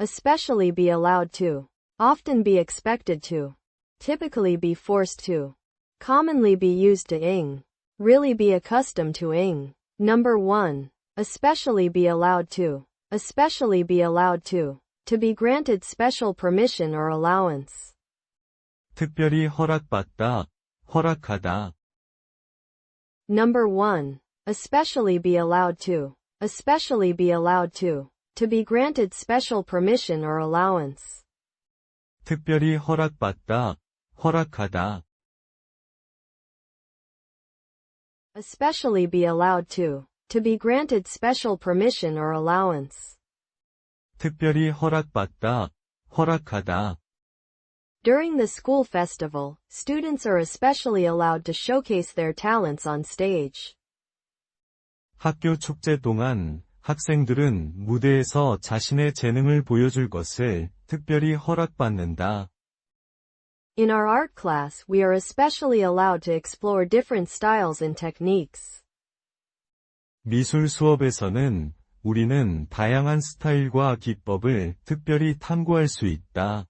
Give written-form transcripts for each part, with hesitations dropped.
especially be allowed to, often be expected to, typically be forced to, commonly be used to ing, really be accustomed to ing. Number 1. Especially be allowed to, especially be allowed to be granted special permission or allowance. 특별히 허락받다, 허락하다. Number 1. Especially be allowed to, especially be allowed to be granted special permission or allowance. 특별히 허락받다, 허락하다. Especially be allowed to be granted special permission or allowance. 특별히 허락받다, 허락하다. During the school festival, students are especially allowed to showcase their talents on stage. 학교 축제 동안 학생들은 무대에서 자신의 재능을 보여줄 것을 특별히 허락받는다. In our art class, we are especially allowed to explore different styles and techniques. 미술 수업에서는 우리는 다양한 스타일과 기법을 특별히 탐구할 수 있다.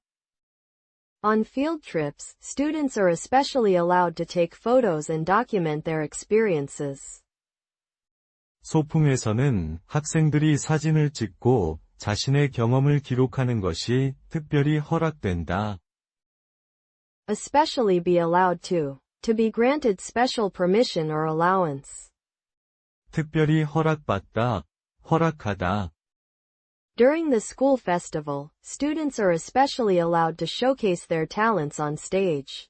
On field trips, students are especially allowed to take photos and document their experiences. 소풍에서는 학생들이 사진을 찍고 자신의 경험을 기록하는 것이 특별히 허락된다. Especially be allowed to be granted special permission or allowance. 특별히 허락받다, 허락하다. During the school festival, students are especially allowed to showcase their talents on stage.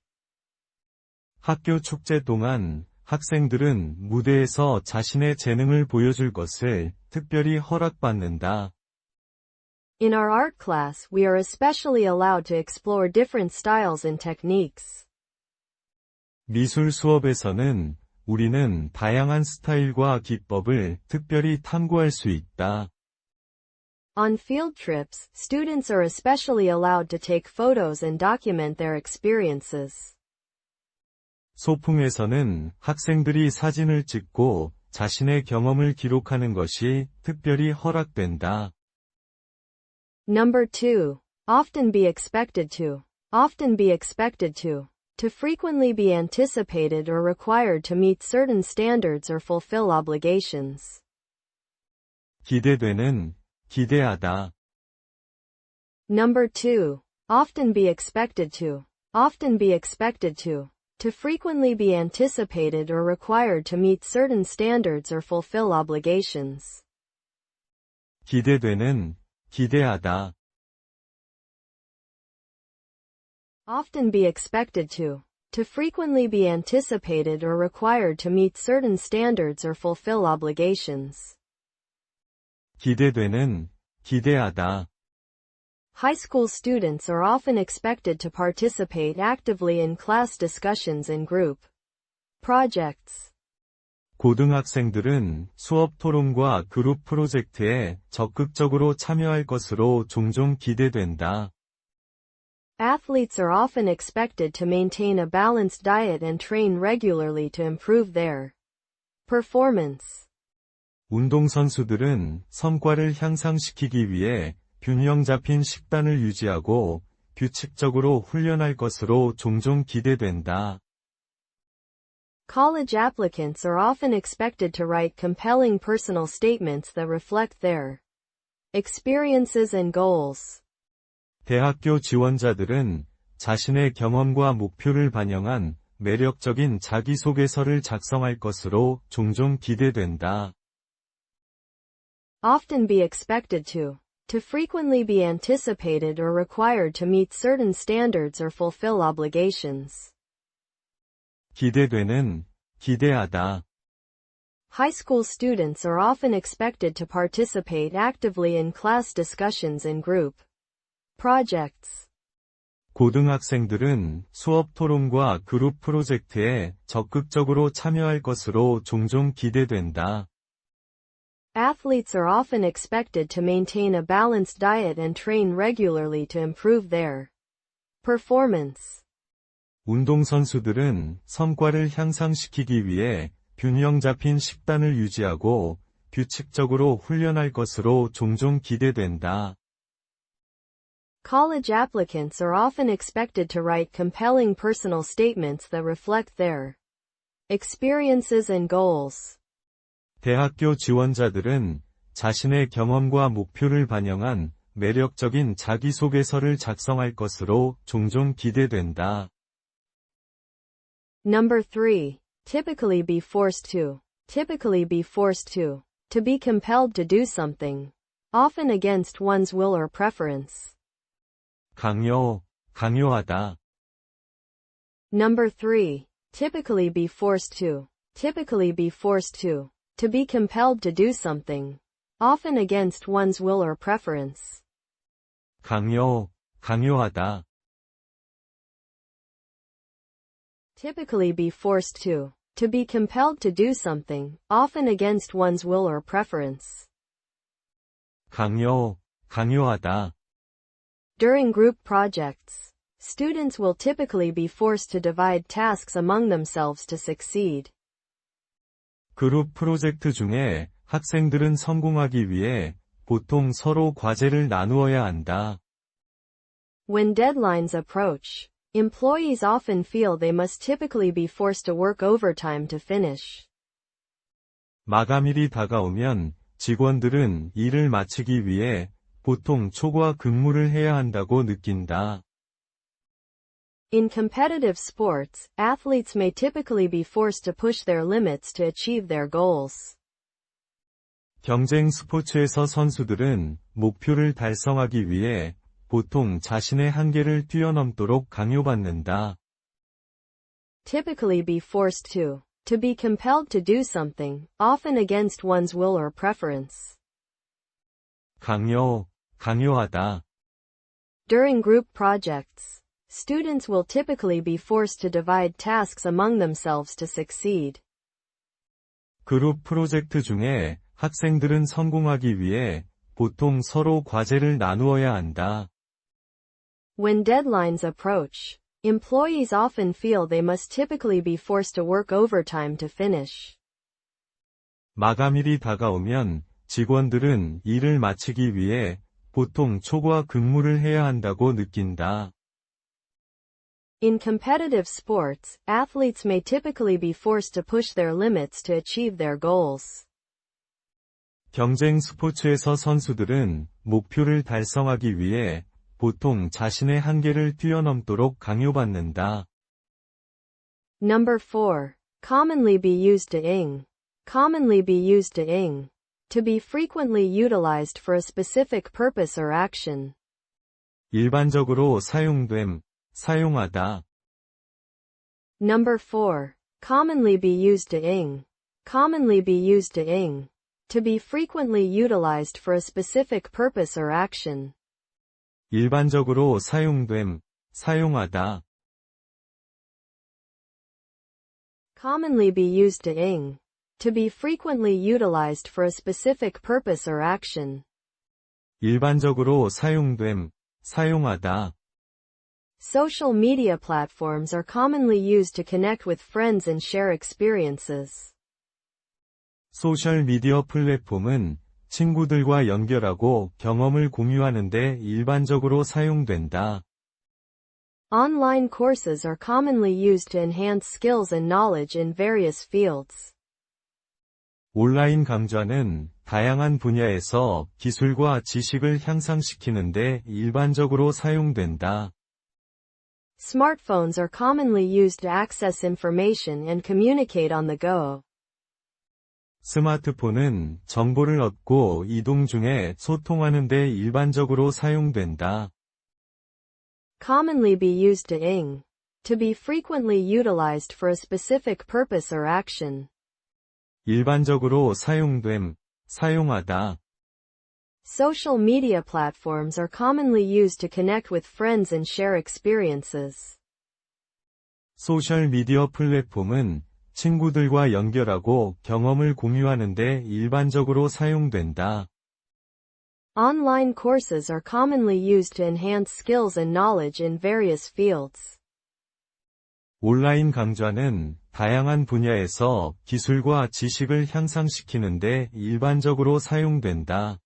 학교 축제 동안 학생들은 무대에서 자신의 재능을 보여줄 것을 특별히 허락받는다. In our art class, we are especially allowed to explore different styles and techniques. 미술 수업에서는 우리는 다양한 스타일과 기법을 특별히 탐구할 수 있다. On field trips, students are especially allowed to take photos and document their experiences. 소풍에서는 학생들이 사진을 찍고 자신의 경험을 기록하는 것이 특별히 허락된다. Number 2. Often be expected to. Often be expected to frequently be anticipated or required to meet certain standards or fulfill obligations. 기대되는, 기대하다. Number 2. Often be expected to. Often be expected to frequently be anticipated or required to meet certain standards or fulfill obligations. 기대되는, 기대하다. Often be expected to frequently be anticipated or required to meet certain standards or fulfill obligations. 기대되는, 기대하다. High school students are often expected to participate actively in class discussions and group projects. 고등학생들은 수업 토론과 그룹 프로젝트에 적극적으로 참여할 것으로 종종 기대된다. Athletes are often expected to maintain a balanced diet and train regularly to improve their performance. 운동선수들은 성과를 향상시키기 위해 균형 잡힌 식단을 유지하고 규칙적으로 훈련할 것으로 종종 기대된다. College applicants are often expected to write compelling personal statements that reflect their experiences and goals. 대학교 지원자들은 자신의 경험과 목표를 반영한 매력적인 자기소개서를 작성할 것으로 종종 기대된다. Often be expected to frequently be anticipated or required to meet certain standards or fulfill obligations. 기대되는, 기대하다. High school students are often expected to participate actively in class discussions and group projects. 고등학생들은 수업 토론과 그룹 프로젝트에 적극적으로 참여할 것으로 종종 기대된다. Athletes are often expected to maintain a balanced diet and train regularly to improve their performance. 운동선수들은 성과를 향상시키기 위해 균형 잡힌 식단을 유지하고 규칙적으로 훈련할 것으로 종종 기대된다. College applicants are often expected to write compelling personal statements that reflect their experiences and goals. 대학교 지원자들은 자신의 경험과 목표를 반영한 매력적인 자기소개서를 작성할 것으로 종종 기대된다. Number 3. Typically be forced to. Typically be forced to. To be compelled to do something. Often against one's will or preference. 강요하다. Number 3. Typically be forced to. Typically be forced to. To be compelled to do something. Often against one's will or preference. 강요하다. Typically be forced to. To be compelled to do something, often against one's will or preference. 강요하다. During group projects, students will typically be forced to divide tasks among themselves to succeed. 그룹 프로젝트 중에 학생들은 성공하기 위해 보통 서로 과제를 나누어야 한다. When deadlines approach, employees often feel they must typically be forced to work overtime to finish. 마감일이 다가오면 직원들은 일을 마치기 위해 보통 초과 근무를 해야 한다고 느낀다. In competitive sports, athletes may typically be forced to push their limits to achieve their goals. 경쟁 스포츠에서 선수들은 목표를 달성하기 위해 보통 자신의 한계를 뛰어넘도록 강요받는다. Typically be forced to. To be compelled to do something, often against one's will or preference. 강요하다. During group projects, students will typically be forced to divide tasks among themselves to succeed. 그룹 프로젝트 중에 학생들은 성공하기 위해 보통 서로 과제를 나누어야 한다. When deadlines approach, employees often feel they must typically be forced to work overtime to finish. 마감일이 다가오면 직원들은 일을 마치기 위해 보통 초과 근무를 해야 한다고 느낀다. In competitive sports, athletes may typically be forced to push their limits to achieve their goals. 경쟁 스포츠에서 선수들은 목표를 달성하기 위해 보통 자신의 한계를 뛰어넘도록 강요받는다. Number 4. Commonly be used to ing. Commonly be used to ing. To be frequently utilized for a specific purpose or action. 일반적으로 사용하다. Number 4. Commonly be used to ing. Commonly be used to ing. To be frequently utilized for a specific purpose or action. 일반적으로 사용하다. Commonly be used to ing. To be frequently utilized for a specific purpose or action. 일반적으로 사용하다. Social media platforms are commonly used to connect with friends and share experiences. 소셜 미디어 플랫폼은 친구들과 연결하고 경험을 공유하는 데 일반적으로 사용된다. Online courses are commonly used to enhance skills and knowledge in various fields. 온라인 강좌는 다양한 분야에서 기술과 지식을 향상시키는 데 일반적으로 사용된다. Smartphones are commonly used to access information and communicate on the go. 스마트폰은 정보를 얻고 이동 중에 소통하는 데 일반적으로 사용된다. Commonly be used to ing. To be frequently utilized for a specific purpose or action. 일반적으로 사용하다. Social media platforms are commonly used to connect with friends and share experiences. 소셜 미디어 플랫폼은 친구들과 연결하고 경험을 공유하는 데 일반적으로 사용된다. Online courses are commonly used to enhance skills and knowledge in various fields. 온라인 강좌는 다양한 분야에서 기술과 지식을 향상시키는 데 일반적으로 사용된다.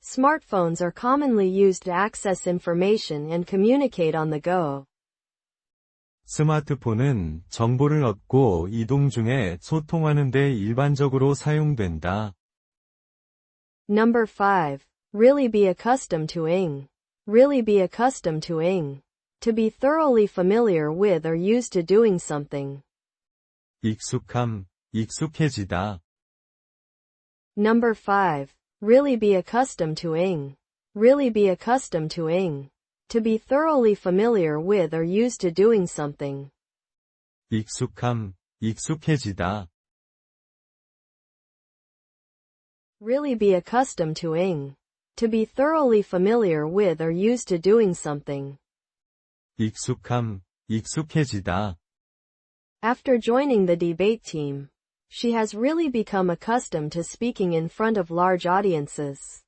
Smartphones are commonly used to access information and communicate on the go. 스마트폰은 정보를 얻고 이동 중에 소통하는 데 일반적으로 사용된다. Number 5. Really be accustomed to ing. Really be accustomed to ing. To be thoroughly familiar with or used to doing something. 익숙함, 익숙해지다. Number 5. Really be accustomed to ing. Really be accustomed to ing. To be thoroughly familiar with or used to doing something. 익숙함, 익숙해지다. Really be accustomed to ing. To be thoroughly familiar with or used to doing something. 익숙함, 익숙해지다. After joining the debate team, she has really become accustomed to speaking in front of large audiences.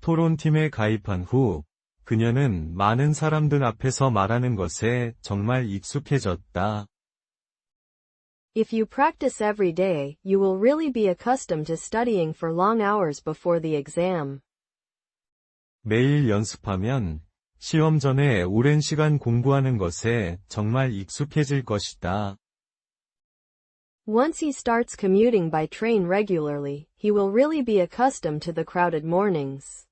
토론팀에 가입한 후, 그녀는 많은 사람들 앞에서 말하는 것에 정말 익숙해졌다. If you practice every day, you will really be accustomed to studying for long hours before the exam. 매일 연습하면 시험 전에 오랜 시간 공부하는 것에 정말 익숙해질 것이다. Once he starts commuting by train regularly, he will really be accustomed to the crowded mornings.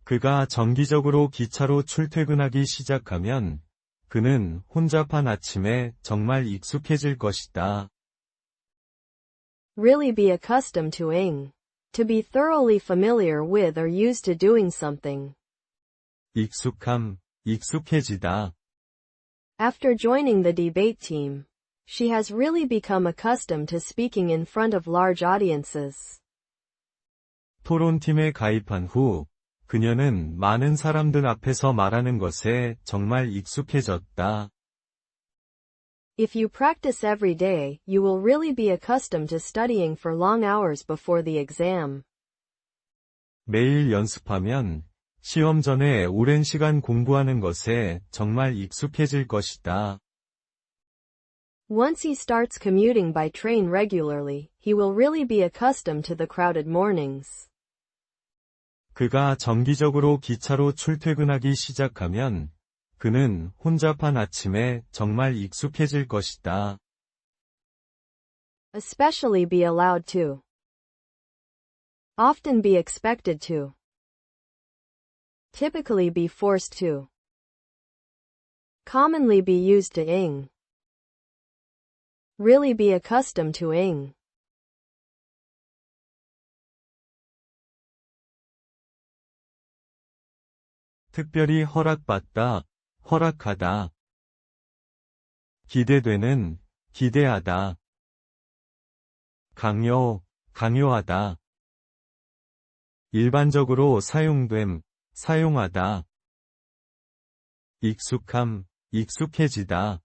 그가 정기적으로 기차로 출퇴근하기 시작하면 그는 혼잡한 아침에 정말 익숙해질 것이다. Really be accustomed to ing. To be thoroughly familiar with or used to doing something. 익숙함, 익숙해지다. After joining the debate team, she has really become accustomed to speaking in front of large audiences. 토론팀에 가입한 후, 그녀는 많은 사람들 앞에서 말하는 것에 정말 익숙해졌다. If you practice every day, you will really be accustomed to studying for long hours before the exam. 매일 연습하면 시험 전에 오랜 시간 공부하는 것에 정말 익숙해질 것이다. Once he starts commuting by train regularly, he will really be accustomed to the crowded mornings. 그가 정기적으로 기차로 출퇴근하기 시작하면 그는 혼잡한 아침에 정말 익숙해질 것이다. Especially be allowed to. Often be expected to. Typically be forced to. Commonly be used to ing. Really be accustomed to ing. 특별히 허락받다, 허락하다. 기대되는, 기대하다. 강요, 강요하다. 일반적으로 사용됨, 사용하다. 익숙함, 익숙해지다.